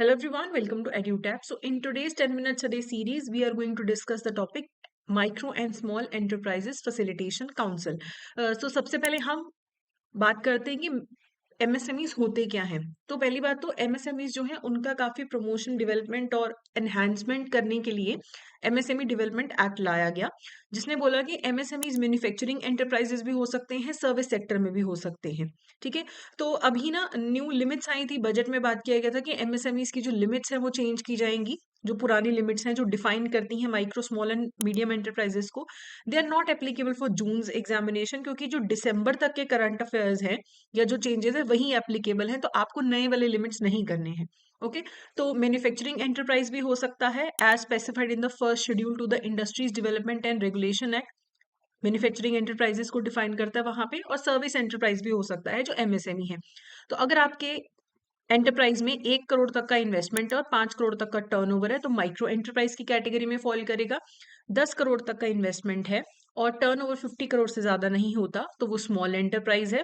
Hello everyone, welcome to EduTap. So in today's 10 minutes a day series, we are going to discuss the topic Micro and Small Enterprises Facilitation Council. So सबसे पहले हम बात करते हैं कि MSMEs होते क्या हैं। तो पहली बात तो एमएसएमईज जो हैं उनका काफी प्रमोशन डेवलपमेंट और एनहांसमेंट करने के लिए एमएसएमई डेवलपमेंट एक्ट लाया गया, जिसने बोला कि एमएसएमईज मैन्युफैक्चरिंग एंटरप्राइजेस भी हो सकते हैं, सर्विस सेक्टर में भी हो सकते हैं। ठीक है, तो अभी ना न्यू लिमिट्स आई थी, बजट में बात किया गया था कि एमएसएमईज की जो लिमिट्स है वो चेंज की जाएंगी। जो पुरानी लिमिट्स हैं जो डिफाइन करती हैं micro small and medium enterprises को, they are not applicable for June examination, क्योंकि जो दिसंबर तक के करंट अफेयर्स हैं या जो चेंजेस है वही एप्लीकेबल हैं, तो आपको नए वाले लिमिट्स नहीं करने हैं। ओके, तो मैन्युफैक्चरिंग एंटरप्राइज भी हो सकता है as specified in the first schedule to the industries development and regulation act. Manufacturing enterprises को डिफाइन करता है वहां पे, और सर्विस एंटरप्राइज भी हो सकता है जो एमएसएमई है। तो अगर आपके एंटरप्राइज में 1 करोड़ तक का इन्वेस्टमेंट है और 5 करोड़ तक का टर्नओवर है, तो माइक्रो एंटरप्राइज की कैटेगरी में फॉल करेगा। 10 करोड़ तक का इन्वेस्टमेंट है और टर्नओवर 50 करोड़ से ज्यादा नहीं होता तो वो स्मॉल एंटरप्राइज है।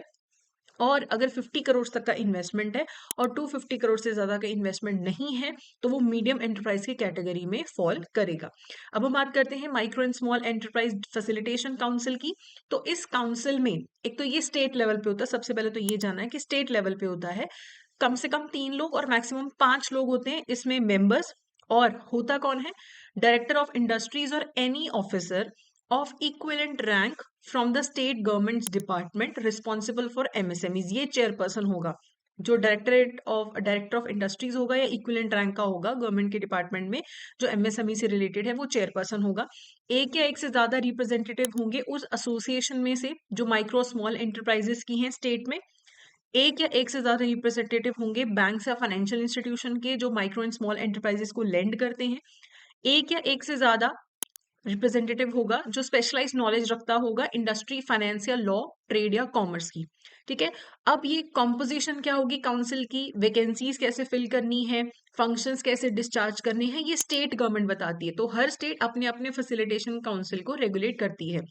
और अगर 50 करोड़ तक का इन्वेस्टमेंट है और 250 करोड़ से ज्यादा का इन्वेस्टमेंट नहीं है, तो वो मीडियम एंटरप्राइज की कैटेगरी में फॉल करेगा। अब हम बात करते हैं micro and small enterprise facilitation council की। तो इस काउंसिल में एक तो ये स्टेट लेवल पे होता है, सबसे पहले तो ये जानना है कि स्टेट लेवल पे होता है। कम से कम 3 लोग और मैक्सिमम 5 लोग होते हैं इसमें मेंबर्स। और होता कौन है? डायरेक्टर ऑफ इंडस्ट्रीज और any officer of equivalent rank from the state government's department responsible for MSMEs, ये चेयरपर्सन होगा। जो डायरेक्टर ऑफ इंडस्ट्रीज होगा या इक्विवेलेंट रैंक का होगा गवर्नमेंट के डिपार्टमेंट में, जो एमएसएमई से रिलेटेड है, वो चेयरपर्सन होगा। एक या एक से ज्यादा रिप्रेजेंटेटिव होंगे उस एसोसिएशन में से जो माइक्रो स्मॉल एंटरप्राइजेस की हैं स्टेट में। एक या एक से ज्यादा रिप्रेजेंटेटिव होंगे बैंक या फाइनेंशियल इंस्टीट्यूशन के जो माइक्रो एंड स्मॉल एंटरप्राइजेस को लेंड करते हैं। एक या एक से ज्यादा रिप्रेजेंटेटिव होगा जो स्पेशलाइज नॉलेज रखता होगा इंडस्ट्री, फाइनेंस या लॉ, ट्रेड या कॉमर्स की। ठीक है, अब ये कॉम्पोजिशन क्या होगी काउंसिल की, वैकेंसीज कैसे फिल करनी है, फंक्शंस कैसे डिस्चार्ज करने हैं, ये स्टेट गवर्नमेंट बताती है। तो हर स्टेट अपने अपने फैसिलिटेशन काउंसिल को रेगुलेट करती है।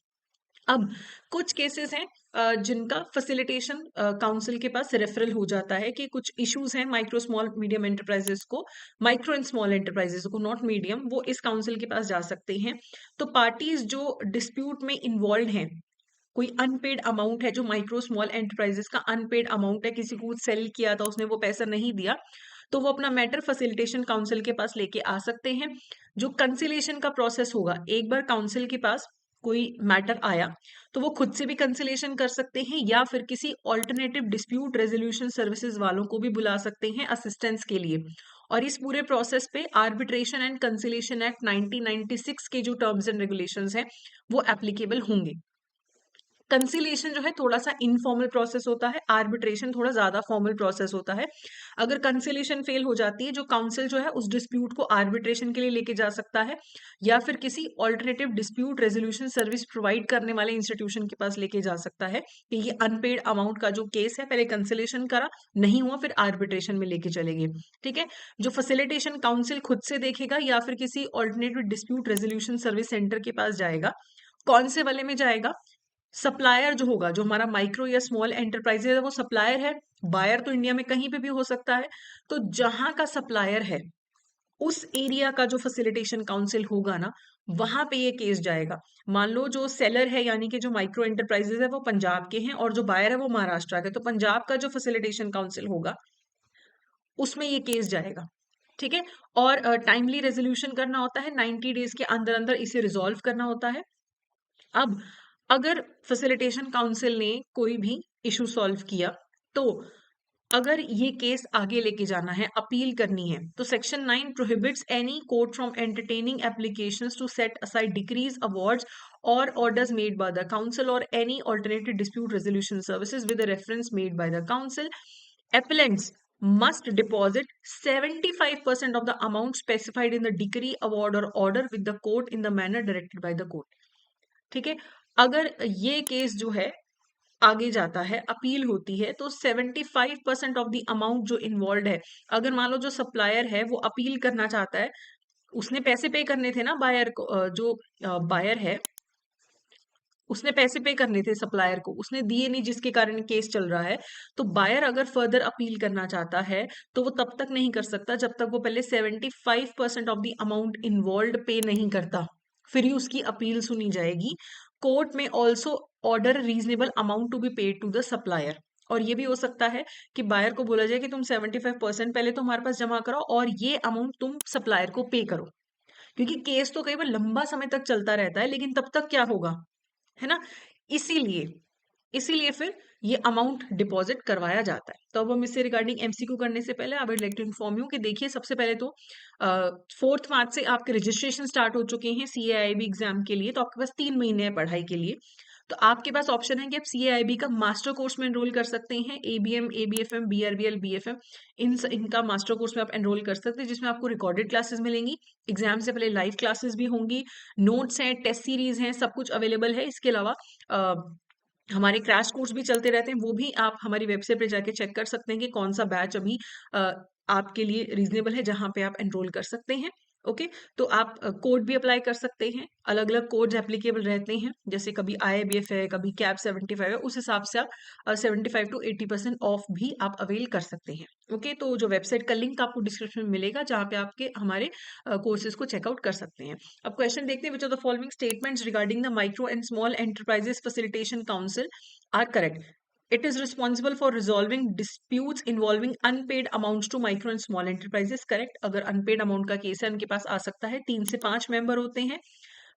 अब कुछ केसेस हैं जिनका फैसिलिटेशन काउंसिल के पास रेफरल हो जाता है कि कुछ इश्यूज हैं माइक्रो स्मॉल मीडियम एंटरप्राइजेस को, माइक्रो एंड स्मॉल एंटरप्राइजेस को, नॉट मीडियम, वो इस काउंसिल के पास जा सकते हैं। तो पार्टीज जो डिस्प्यूट में इन्वॉल्व हैं, कोई अनपेड अमाउंट है जो माइक्रो स्मॉल एंटरप्राइजेस का अनपेड अमाउंट है, किसी को सेल किया था उसने वो पैसा नहीं दिया, तो वो अपना मैटर फैसिलिटेशन काउंसिल के पास लेके आ सकते हैं। जो कंसिलेशन का प्रोसेस होगा, एक बार काउंसिल के पास कोई मैटर आया तो वो खुद से भी कंसिलेशन कर सकते हैं या फिर किसी ऑल्टरनेटिव डिस्प्यूट रेजोल्यूशन सर्विसेज वालों को भी बुला सकते हैं असिस्टेंस के लिए। और इस पूरे प्रोसेस पे आर्बिट्रेशन एंड कंसिलेशन एक्ट 1996 के जो टर्म्स एंड रेगुलेशंस हैं वो एप्लीकेबल होंगे। कंसिलिएशन जो है थोड़ा सा इनफॉर्मल प्रोसेस होता है, आर्बिट्रेशन थोड़ा ज्यादा फॉर्मल प्रोसेस होता है। अगर कंसिलिएशन फेल हो जाती है, जो काउंसिल जो है उस डिस्प्यूट को आर्बिट्रेशन के लिए लेके जा सकता है या फिर किसी alternative dispute resolution service provide करने वाले इंस्टीट्यूशन के पास लेके जा सकता है कि ये अनपेड अमाउंट का जो केस है, पहले कंसिलिएशन करा, नहीं हुआ, फिर आर्बिट्रेशन में लेके चलेंगे। ठीक है, जो फैसिलिटेशन काउंसिल खुद से देखेगा या फिर किसी alternative dispute resolution service centre के पास जाएगा। कौन से वाले में जाएगा? सप्लायर जो होगा, जो हमारा माइक्रो या स्मॉल एंटरप्राइजेज है वो सप्लायर है। बायर तो इंडिया में कहीं पे भी हो सकता है। तो जहां का सप्लायर है उस एरिया का जो फैसिलिटेशन काउंसिल होगा ना, वहां पे ये केस जाएगा। मान लो जो सेलर है यानी कि जो माइक्रो एंटरप्राइजेज है वो पंजाब के हैं और जो बायर है वो महाराष्ट्र के, तो पंजाब का जो फैसिलिटेशन काउंसिल होगा उसमें ये केस जाएगा। ठीक है, और टाइमली रेजोल्यूशन करना होता है, 90 डेज के अंदर अंदर इसे रिजॉल्व करना होता है। अब अगर फैसिलिटेशन काउंसिल ने कोई भी इशू सॉल्व किया, तो अगर ये केस आगे लेके जाना है, अपील करनी है, तो section 9 prohibits any court from entertaining applications to set aside decrees, awards और orders made by the council और any alternative dispute resolution services with reference made by the council. Appellants must deposit 75% of the amount specified in the decree, award or order with the court in the manner directed by the court। ठीक है, अगर ये case जो है आगे जाता है, appeal होती है, तो 75% ऑफ द अमाउंट जो इन्वॉल्व है, अगर मान लो जो सप्लायर है वो अपील करना चाहता है, उसने पैसे पे करने थे ना बायर को, जो बायर है उसने पैसे पे करने थे सप्लायर को, उसने दिए नहीं जिसके कारण केस चल रहा है। तो बायर अगर फर्दर अपील करना चाहता है तो वो तब तक नहीं कर सकता जब तक वो पहले 75% ऑफ द अमाउंट इन्वॉल्व पे नहीं करता, फिर ही उसकी अपील सुनी जाएगी। कोर्ट में also order reasonable amount to be paid to the supplier. और ये भी हो सकता है कि बायर को बोला जाए कि तुम 75% पहले तो हमारे पास जमा कराओ और ये अमाउंट तुम सप्लायर को पे करो, क्योंकि केस तो कई बार लंबा समय तक चलता रहता है, लेकिन तब तक क्या होगा, है ना? इसीलिए इसीलिए फिर ये अमाउंट डिपॉजिट करवाया जाता है। तो अब हम इससे रिगार्डिंग एमसीक्यू करने से पहले I would like to inform you कि देखिए, सबसे पहले तो 4 मार्च से आपके रजिस्ट्रेशन स्टार्ट हो चुके हैं सीएआईबी एग्जाम के लिए, तो आपके पास 3 महीने है पढ़ाई के लिए। तो आपके पास ऑप्शन है कि आप सीएआईबी का मास्टर कोर्स में एनरोल कर सकते हैं, एबीएम, एबीएफएम, बीआरबीएल, बीएफएम, इनका मास्टर कोर्स में आप एनरोल कर सकते हैं, जिसमें आपको रिकॉर्डेड क्लासेस मिलेंगी, एग्जाम से पहले लाइव क्लासेस भी होंगी, नोट्स हैं, टेस्ट सीरीज हैं, सब कुछ अवेलेबल है। इसके अलावा हमारे क्रैश कोर्स भी चलते रहते हैं, वो भी आप हमारी वेबसाइट पे जाके चेक कर सकते हैं कि कौन सा बैच अभी आपके लिए रीजनेबल है, जहां पे आप एनरोल कर सकते हैं। ओके, तो आप कोड भी अप्लाई कर सकते हैं, अलग अलग कोड्स एप्लीकेबल रहते हैं, जैसे कभी आईआईबीएफ है, कभी कैप 75 है, उस हिसाब से आप 75 to 80% ऑफ भी आप अवेल कर सकते हैं। ओके, तो जो वेबसाइट का लिंक आपको डिस्क्रिप्शन में मिलेगा, जहाँ पे आपके हमारे कोर्सेज को चेकआउट कर सकते हैं। अब क्वेश्चन देखते हैं, which of the following statements regarding the micro and small enterprises facilitation council are correct? It is responsible for resolving disputes involving unpaid amounts to micro and small enterprises. Correct. अगर unpaid amount का case है, उनके पास आ सकता है। 3 से 5 member होते हैं,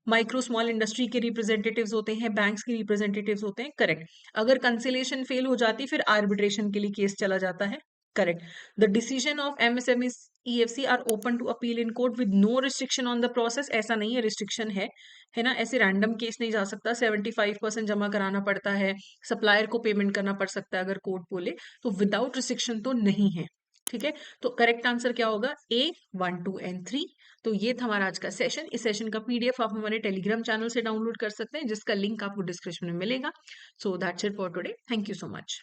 micro small industry के रिप्रेजेंटेटिव्स होते हैं, बैंक्स के रिप्रेजेंटेटिव्स होते हैं। करेक्ट। अगर कंसिलेशन फेल हो जाती फिर आर्बिट्रेशन के लिए केस चला जाता है। Correct. The decision of MSME EFC are open to appeal in court with no restriction on the process. ऐसा नहीं है, रिस्ट्रिक्शन है ना, ऐसे रैंडम केस नहीं जा सकता। 75% जमा कराना पड़ता है, सप्लायर को पेमेंट करना पड़ सकता है अगर कोर्ट बोले तो, विदाउट रिस्ट्रिक्शन तो नहीं है। ठीक है, तो करेक्ट आंसर क्या होगा? ए 1, 2 एंड 3। तो ये था हमारा आज का सेशन। इस सेशन का पीडीएफ आप हमारे टेलीग्राम चैनल से डाउनलोड कर सकते हैं, जिसका लिंक आपको डिस्क्रिप्शन में मिलेगा। So that's it for today. Thank you so much.